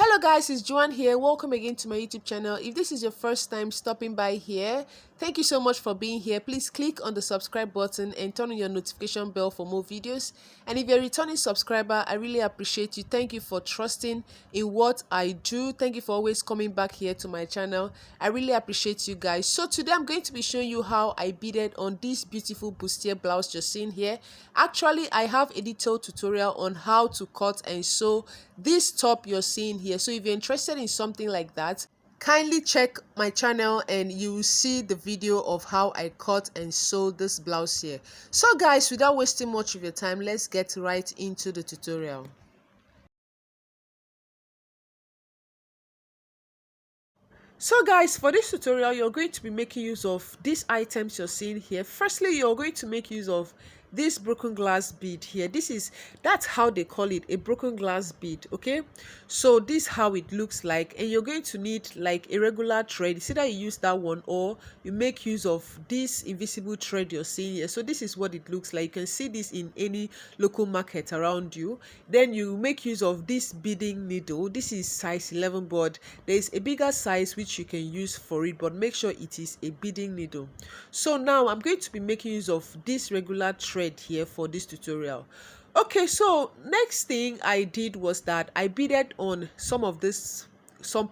Hello guys, it's Joanne here. Welcome again to my YouTube channel. If this is your first time stopping by here, thank you so much for being here. Please click on the subscribe button and turn on your notification bell for more videos. And if you're a returning subscriber, I really appreciate you. Thank you for trusting in what I do. Thank you for always coming back here to my channel. I really appreciate you guys. So today I'm going to be showing you how I beaded on this beautiful bustier blouse you're seeing here. Actually, I have a detailed tutorial on how to cut and sew this top you're seeing here. So if you're interested in something like that, kindly check my channel and you will see the video of how I cut and sew this blouse here. So guys, without wasting much of your time, let's get right into the tutorial. So guys, for this tutorial, you're going to be making use of these items you're seeing here. Firstly, you're going to make use of this broken glass bead here. That's how they call it, a broken glass bead. Okay, so this is how it looks like, and you're going to need like a regular thread. It's either you use that one or you make use of this invisible thread you're seeing here. So this is what it looks like. You can see this in any local market around you. Then you make use of this beading needle. This is size 11, but there's a bigger size which you can use for it, but make sure it is a beading needle. So now I'm going to be making use of this regular thread here for this tutorial. Okay, so next thing I did was that I beaded on some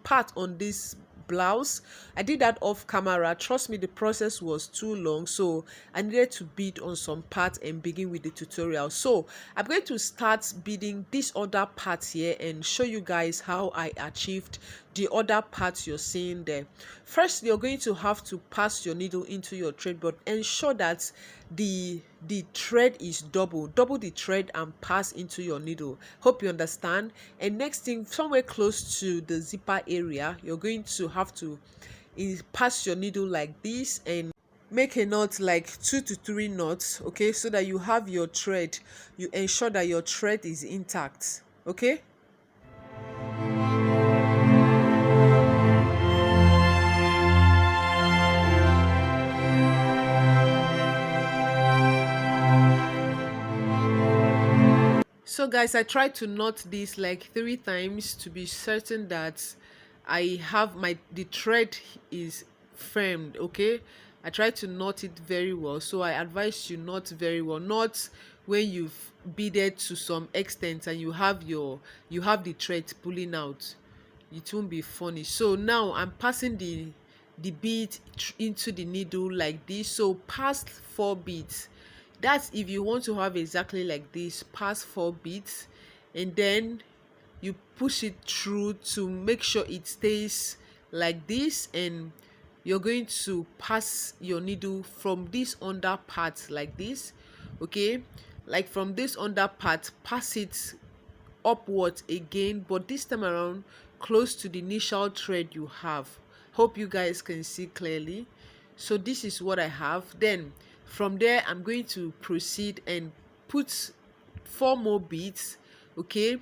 part on this blouse. I did that off camera. Trust me, the process was too long, so I needed to bead on some parts and begin with the tutorial. So I'm going to start beading this other part here and show you guys how I achieved the other parts you're seeing there. First, you're going to have to pass your needle into your thread, but ensure that the thread is double the thread and pass into your needle. Hope you understand. And next thing, somewhere close to the zipper area, you're going to have to pass your needle like this and make a knot like 2 to 3 knots, okay, so that you have your thread. You ensure that your thread is intact. Okay. So guys, I tried to knot this like 3 times to be certain that I have the thread is firmed. Okay, I tried to knot it very well, so I advise you knot very well. Not when you've beaded to some extent and you have the thread pulling out. It won't be funny. So now I'm passing the bead into the needle like this. So past 4 beads. That's if you want to have exactly like this, pass 4 beads, and then you push it through to make sure it stays like this, and you're going to pass your needle from this under part like this. Okay, like from this under part, pass it upwards again, but this time around close to the initial thread you have. Hope you guys can see clearly. So this is what I have. Then from there, I'm going to proceed and put 4 more beads. Okay,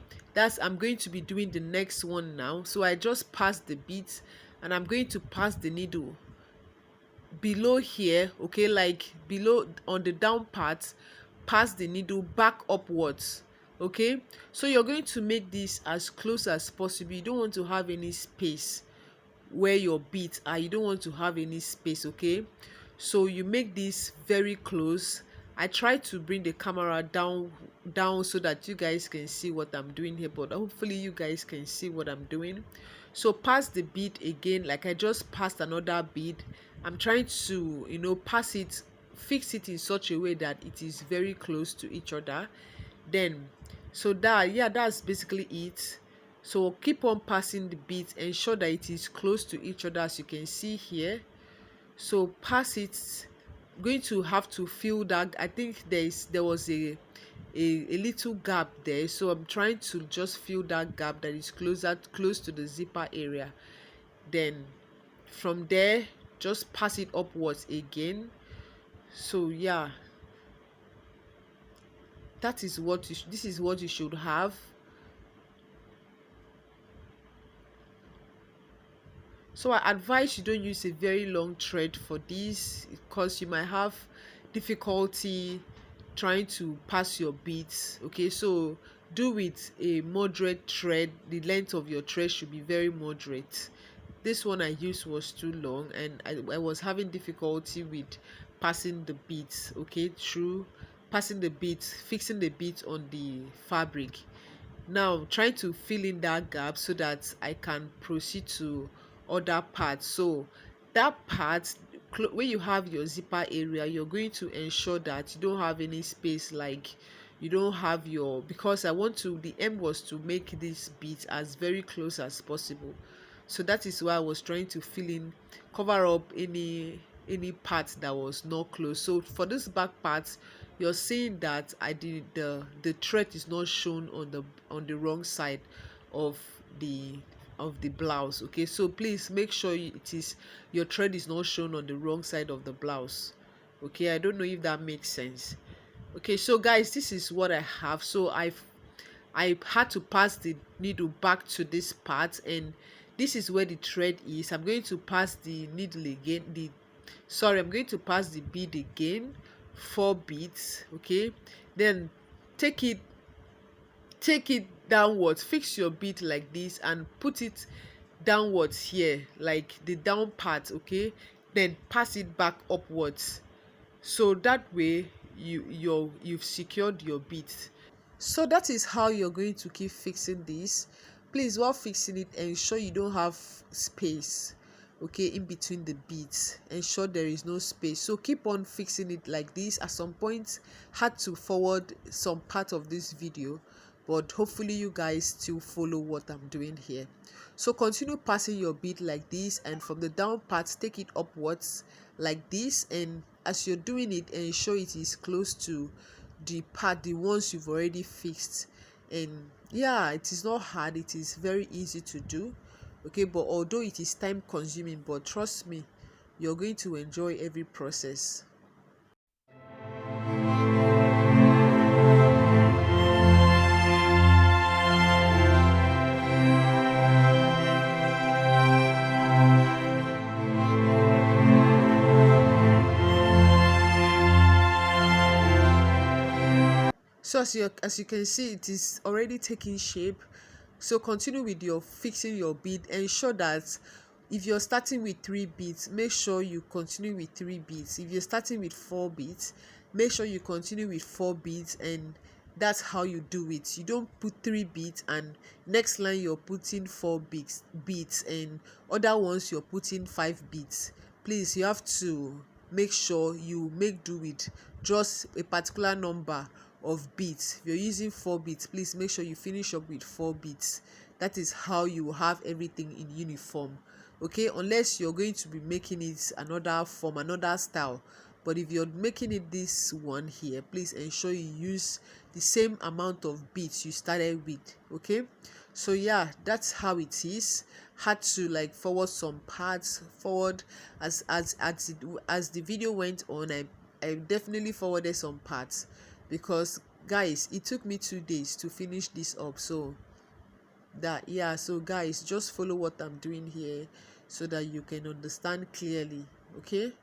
I'm going to be doing the next one now. So I just passed the beads and I'm going to pass the needle below here. Okay, like below on the down part, pass the needle back upwards. Okay, so you're going to make this as close as possible. You don't want to have any space where your beads are. You don't want to have any space. Okay, so you make this very close. I try to bring the camera down so that you guys can see what I'm doing here, but hopefully you guys can see what I'm doing. So pass the bead again, like I just passed another bead. I'm trying to pass it, fix it in such a way that it is very close to each other. Then so that's basically it. So keep on passing the beads, ensure that it is close to each other as you can see here. So pass it. Going to have to fill that. I think there was a little gap there, so I'm trying to just fill that gap that is close to the zipper area. Then from there, just pass it upwards again. So yeah, this is what you should have. So I advise you don't use a very long thread for this, because you might have difficulty trying to pass your beads. Okay, so do with a moderate thread. The length of your thread should be very moderate. This one I used was too long, and I was having difficulty with passing the beads, okay, through passing the beads, fixing the beads on the fabric. Now trying to fill in that gap so that I can proceed to other parts. So that part, when you have your zipper area, you're going to ensure that you don't have any space, like you don't have your, because I want to, the aim was to make this bit as very close as possible. So that is why I was trying to fill in, cover up any part that was not close. So for this back part, you're seeing that I did the thread is not shown on the wrong side of the blouse. Okay, so please make sure it is, your thread is not shown on the wrong side of the blouse. Okay, I don't know if that makes sense. Okay, so guys, this is what I have. So I had to pass the needle back to this part, and this is where the thread is. I'm going to pass the needle again, I'm going to pass the bead again, 4 beads. Okay, then take it downwards, fix your bead like this and put it downwards here, like the down part. Okay, then pass it back upwards, so that way you've secured your bead. So that is how you're going to keep fixing this. Please, while fixing it, ensure you don't have space, okay, in between the beads. Ensure there is no space. So keep on fixing it like this. At some point had to forward some part of this video, but hopefully you guys still follow what I'm doing here. So continue passing your bead like this, and from the down part take it upwards like this, and as you're doing it, ensure it is close to the ones you've already fixed. And yeah, it is not hard, it is very easy to do. Okay, but although it is time consuming, but trust me, you're going to enjoy every process. So as you can see, it is already taking shape. So continue with your fixing your bead. Ensure that if you're starting with 3 beads, make sure you continue with 3 beads. If you're starting with 4 beads, make sure you continue with 4 beads, and that's how you do it. You don't put 3 beads and next line you're putting 4 beads and other ones you're putting 5 beads. Please, you have to make sure you make do with just a particular number of beads. If you're using 4 beads, please make sure you finish up with 4 beads. That is how you have everything in uniform. Okay, unless you're going to be making it another form, another style. But if you're making it this one here, please ensure you use the same amount of beads you started with. Okay, so yeah, that's how it is. Had to like forward some parts forward as the video went on. I definitely forwarded some parts, because guys, it took me 2 days to finish this up. So that, yeah, so guys, just follow what I'm doing here so that you can understand clearly. Okay.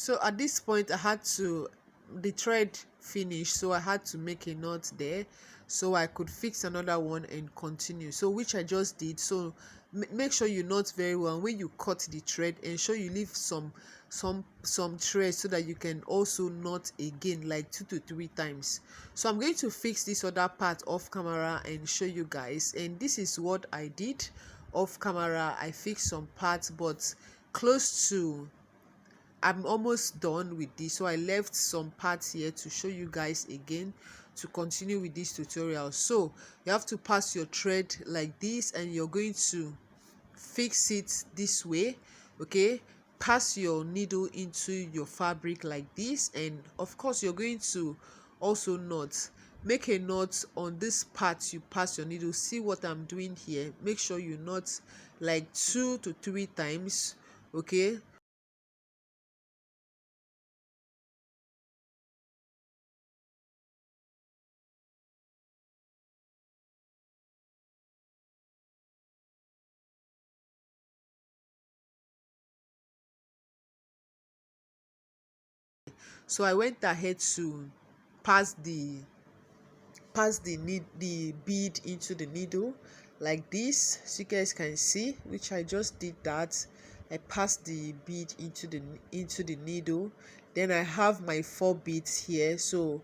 So at this point I had to, the thread finished, so I had to make a knot there so I could fix another one and continue, so which I just did. So make sure you knot very well. When you cut the thread, ensure you leave some thread so that you can also knot again like 2 to 3 times. So I'm going to fix this other part off camera and show you guys, and this is what I did off camera. I fixed some parts, but close to, I'm almost done with this, so I left some parts here to show you guys again. to continue with this tutorial. So you have to pass your thread like this, and you're going to fix it this way. Okay, pass your needle into your fabric like this, and of course you're going to also knot. Make a knot on this part you pass your needle. See what I'm doing here. Make sure you knot like 2 to 3 times. Okay, so I went ahead to pass the the bead into the needle like this, so you guys can see, which I just did that. I passed the bead into the needle. Then I have my 4 beads here, so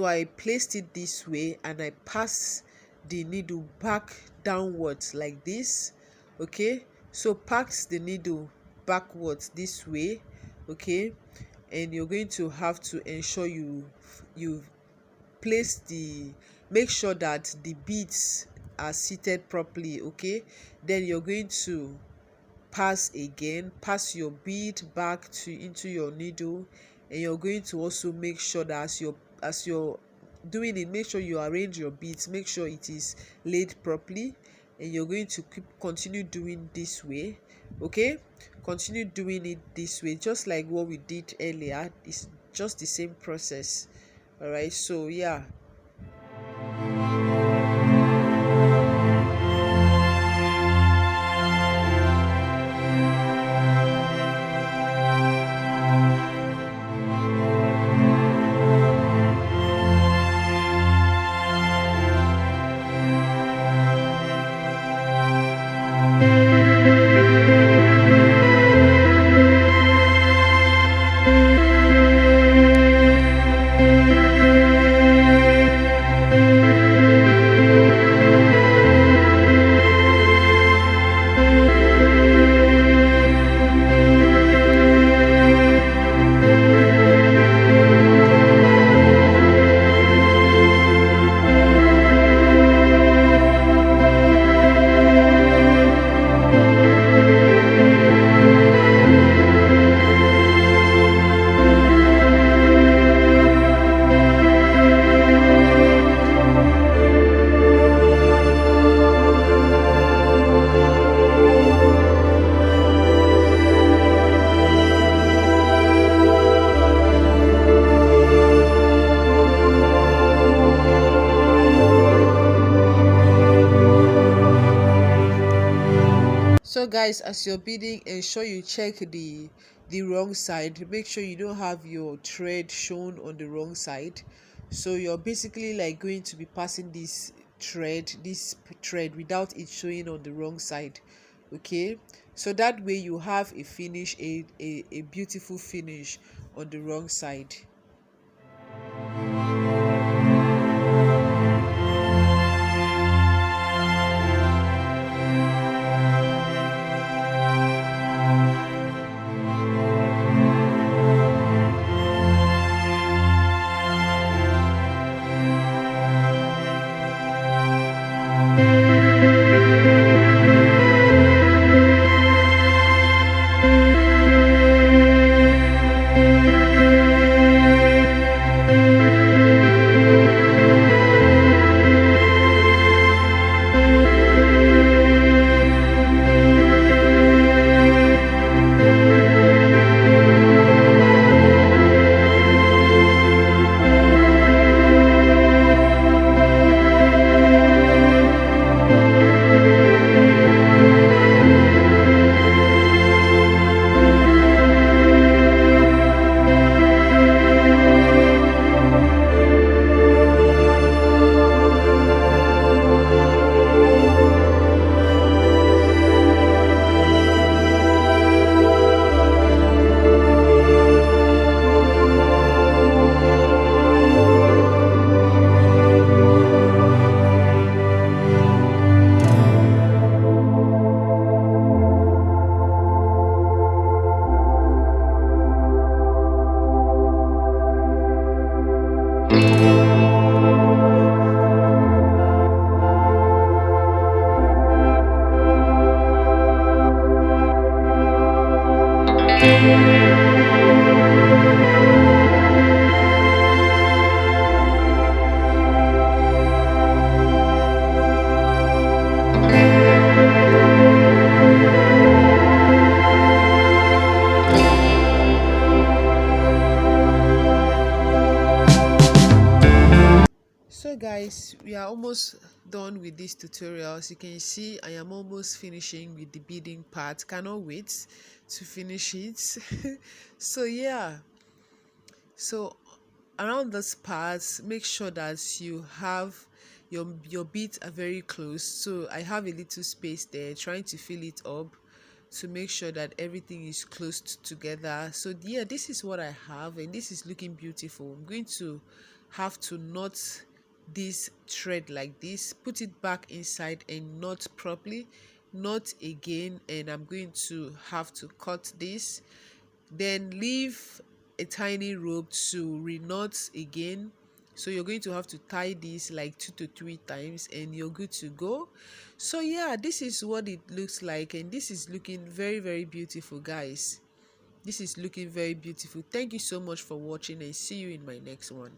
I placed it this way, and I pass the needle back downwards like this. Okay, so pass the needle backwards this way. Okay, and you're going to have to ensure you place the make sure that the beads are seated properly. Okay, then you're going to pass your bead back to into your needle, and you're going to also make sure that as you're doing it, make sure you arrange your beads, make sure it is laid properly, and you're going to continue doing this way. Okay, continue doing it this way, just like what we did earlier. It's just the same process. All right, so yeah. So guys, as you're beading, ensure you check the wrong side. Make sure you don't have your thread shown on the wrong side. So you're basically like going to be passing this thread without it showing on the wrong side. Okay, so that way you have a finish, a beautiful finish on the wrong side. almost done with this tutorial. As you can see, I am almost finishing with the beading part. Cannot wait to finish it. So yeah, so around this part, make sure that you have your beads are very close. So I have a little space there, trying to fill it up to make sure that everything is closed together. So yeah, this is what I have, and this is looking beautiful. I'm going to have to knot this thread like this, put it back inside and knot properly, knot again, and I'm going to have to cut this, then leave a tiny rope to reknot again. So you're going to have to tie this like 2 to 3 times and you're good to go. So yeah, this is what it looks like, and this is looking very, very beautiful, guys. This is looking very beautiful. Thank you so much for watching, and see you in my next one.